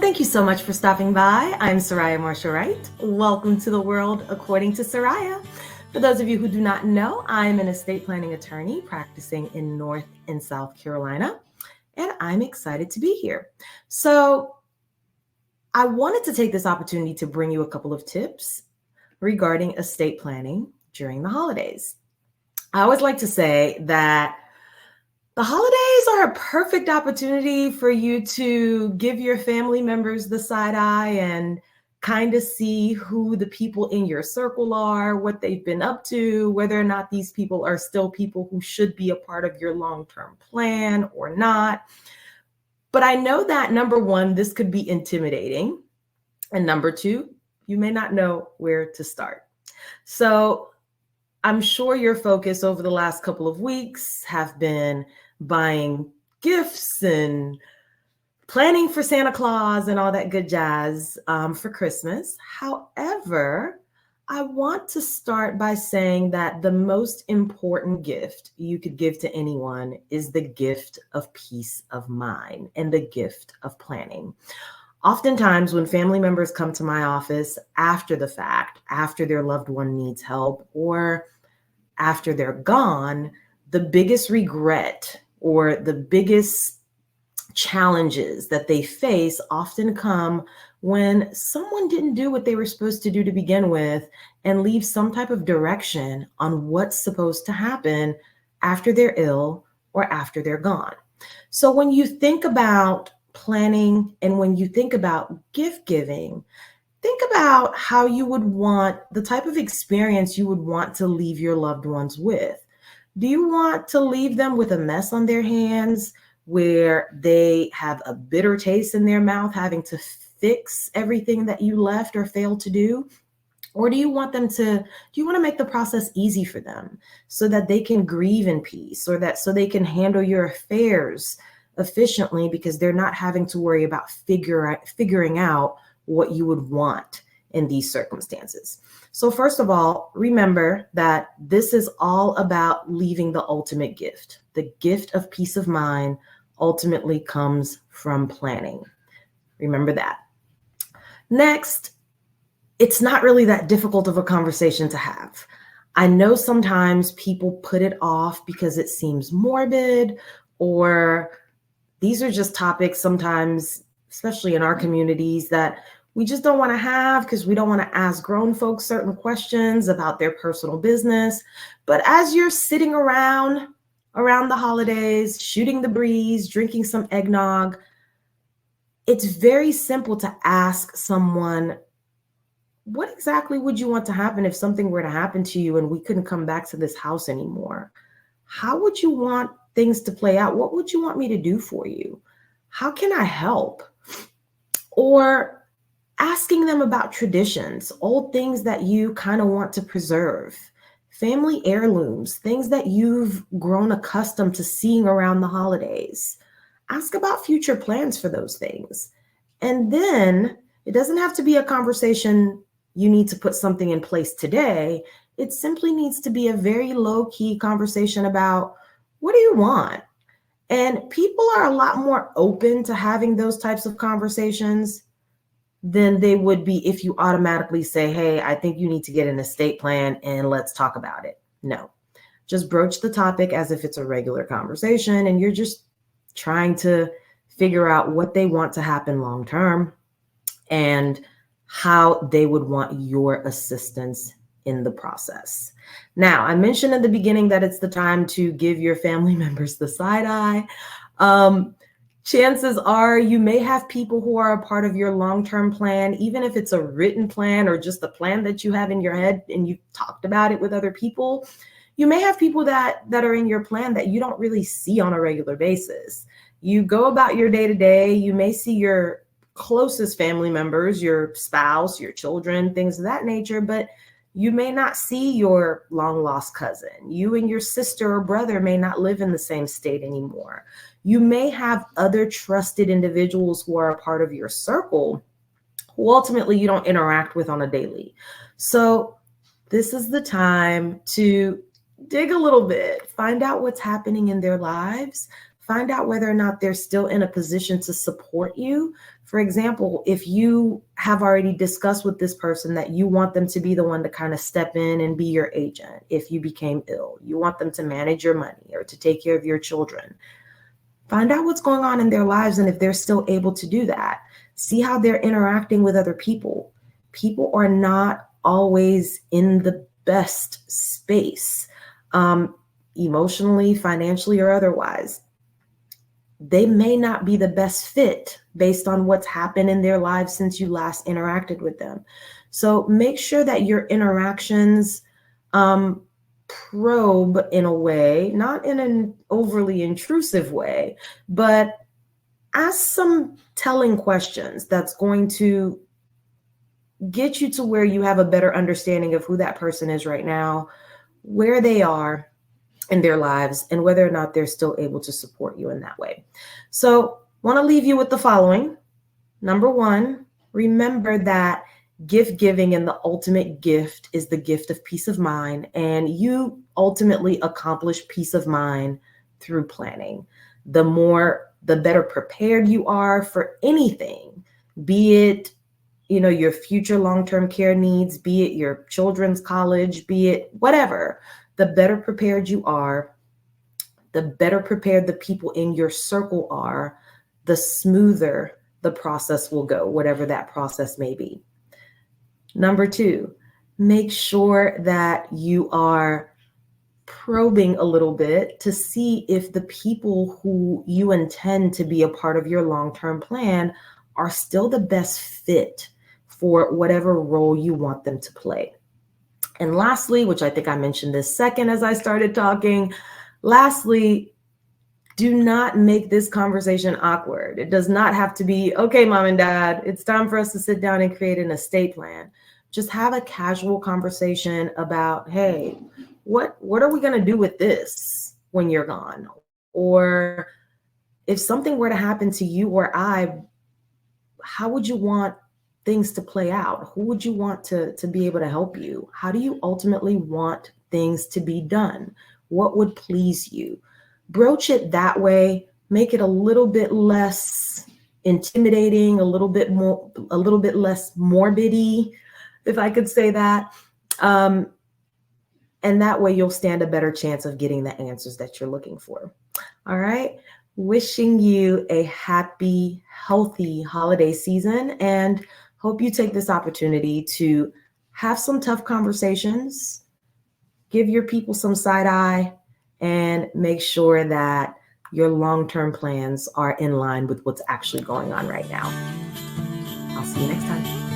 Thank you so much for stopping by. I'm Soraya Marshall Wright. Welcome to the world according to Soraya. For those of you who do not know, I'm an estate planning attorney practicing in North and South Carolina, and I'm excited to be here. So I wanted to take this opportunity to bring you a couple of tips regarding estate planning during the holidays. I always like to say that the holidays are a perfect opportunity for you to give your family members the side eye and kind of see who the people in your circle are, what they've been up to, whether or not these people are still people who should be a part of your long-term plan or not. But I know that number one, this could be intimidating. And number two, you may not know where to start. So I'm sure your focus over the last couple of weeks have been buying gifts and planning for Santa Claus and all that good jazz for Christmas. However, I want to start by saying that the most important gift you could give to anyone is the gift of peace of mind and the gift of planning. Oftentimes, when family members come to my office after the fact, after their loved one needs help, or after they're gone, the biggest regret or the biggest challenges that they face often come when someone didn't do what they were supposed to do to begin with and leave some type of direction on what's supposed to happen after they're ill or after they're gone. So when you think about planning and when you think about gift giving, think about how you would want the type of experience you would want to leave your loved ones with. Do you want to leave them with a mess on their hands where they have a bitter taste in their mouth having to fix everything that you left or failed to do? Or do you want to make the process easy for them so that they can grieve in peace or so they can handle your affairs efficiently because they're not having to worry about figuring out what you would want in these circumstances? So first of all, remember that this is all about leaving the ultimate gift. The gift of peace of mind ultimately comes from planning. Remember that. Next, it's not really that difficult of a conversation to have. I know sometimes people put it off because it seems morbid, or these are just topics sometimes, especially in our communities, that we just don't want to have because we don't want to ask grown folks certain questions about their personal business. But as you're sitting around the holidays, shooting the breeze, drinking some eggnog, it's very simple to ask someone, what exactly would you want to happen if something were to happen to you and we couldn't come back to this house anymore? How would you want things to play out? What would you want me to do for you? How can I help? Or asking them about traditions, old things that you kind of want to preserve, family heirlooms, things that you've grown accustomed to seeing around the holidays. Ask about future plans for those things. And then it doesn't have to be a conversation you need to put something in place today. It simply needs to be a very low-key conversation about, what do you want? And people are a lot more open to having those types of conversations than they would be if you automatically say, hey, I think you need to get an estate plan and let's talk about it. No, just broach the topic as if it's a regular conversation and you're just trying to figure out what they want to happen long term and how they would want your assistance in the process. Now, I mentioned in the beginning that it's the time to give your family members the side eye. Chances are you may have people who are a part of your long-term plan, even if it's a written plan or just the plan that you have in your head and you've talked about it with other people. You may have people that are in your plan that you don't really see on a regular basis. You go about your day-to-day, you may see your closest family members, your spouse, your children, things of that nature, but you may not see your long-lost cousin. You and your sister or brother may not live in the same state anymore. You may have other trusted individuals who are a part of your circle who ultimately you don't interact with on a daily. So this is the time to dig a little bit, find out what's happening in their lives, find out whether or not they're still in a position to support you. For example, if you have already discussed with this person that you want them to be the one to kind of step in and be your agent if you became ill, you want them to manage your money or to take care of your children, find out what's going on in their lives and if they're still able to do that. See how they're interacting with other people. People are not always in the best space, emotionally, financially, or otherwise. They may not be the best fit based on what's happened in their lives since you last interacted with them. So make sure that your interactions probe in a way, not in an overly intrusive way, but ask some telling questions that's going to get you to where you have a better understanding of who that person is right now, where they are in their lives, and whether or not they're still able to support you in that way. So want to leave you with the following. Number one, remember that gift giving and the ultimate gift is the gift of peace of mind. And you ultimately accomplish peace of mind through planning. The better prepared you are for anything, be it your future long-term care needs, be it your children's college, be it whatever, the better prepared you are, the better prepared the people in your circle are, the smoother the process will go, whatever that process may be. Number two, make sure that you are probing a little bit to see if the people who you intend to be a part of your long-term plan are still the best fit for whatever role you want them to play. And lastly, which I think I mentioned this second as I started talking, lastly, do not make this conversation awkward. It does not have to be, okay, mom and dad, it's time for us to sit down and create an estate plan. Just have a casual conversation about, hey, what are we going to do with this when you're gone? Or if something were to happen to you or I, how would you want things to play out? Who would you want to be able to help you? How do you ultimately want things to be done? What would please you? Broach it that way, make it a little bit less intimidating, a little bit less morbid-y, if I could say that. And that way you'll stand a better chance of getting the answers that you're looking for. All right. Wishing you a happy, healthy holiday season, and hope you take this opportunity to have some tough conversations, give your people some side eye, and make sure that your long-term plans are in line with what's actually going on right now. I'll see you next time.